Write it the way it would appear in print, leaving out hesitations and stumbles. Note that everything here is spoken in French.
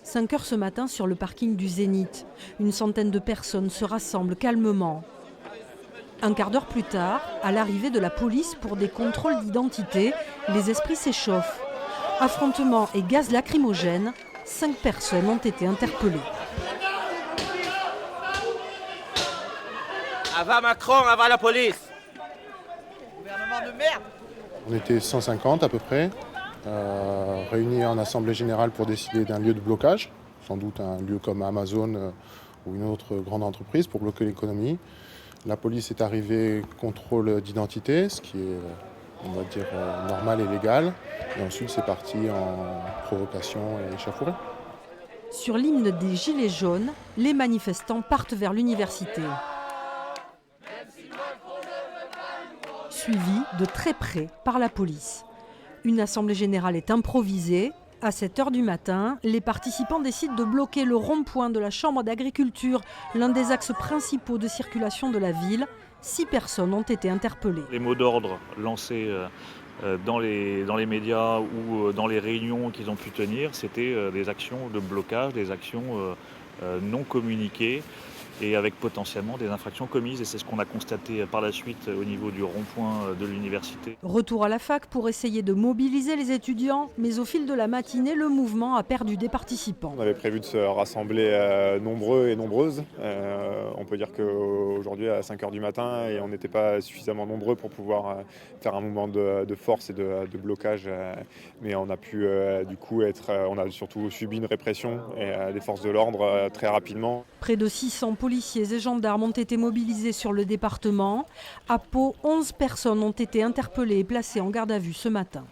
5 heures ce matin sur le parking du Zénith. Une centaine de personnes se rassemblent calmement. Un quart d'heure plus tard, à l'arrivée de la police pour des contrôles d'identité, les esprits s'échauffent. Affrontements et gaz lacrymogènes, 5 personnes ont été interpellées. Avant Macron, avant la police. Gouvernement de merde. On était 150 à peu près, réunis en assemblée générale pour décider d'un lieu de blocage, sans doute un lieu comme Amazon ou une autre grande entreprise pour bloquer l'économie. La police est arrivée, contrôle d'identité, ce qui est, on va dire, normal et légal. Et ensuite, c'est parti en provocation et échauffourée. Sur l'hymne des Gilets jaunes, les manifestants partent vers l'université. Suivis de très près par la police. Une assemblée générale est improvisée. À 7 heures du matin, les participants décident de bloquer le rond-point de la Chambre d'agriculture, l'un des axes principaux de circulation de la ville. 6 personnes ont été interpellées. Les mots d'ordre lancés dans les médias ou dans les réunions qu'ils ont pu tenir, c'était des actions de blocage, des actions non communiquées et avec potentiellement des infractions commises. Et c'est ce qu'on a constaté par la suite au niveau du rond-point de l'université. Retour à la fac pour essayer de mobiliser les étudiants, mais au fil de la matinée, le mouvement a perdu des participants. On avait prévu de se rassembler nombreux et nombreuses. On peut dire qu'aujourd'hui, à 5 h du matin, et on n'était pas suffisamment nombreux pour pouvoir faire un mouvement de force et de blocage. Mais on a pu du coup on a surtout subi une répression et des forces de l'ordre très rapidement. Près de 600 policiers et gendarmes ont été mobilisés sur le département. À Pau, 11 personnes ont été interpellées et placées en garde à vue ce matin.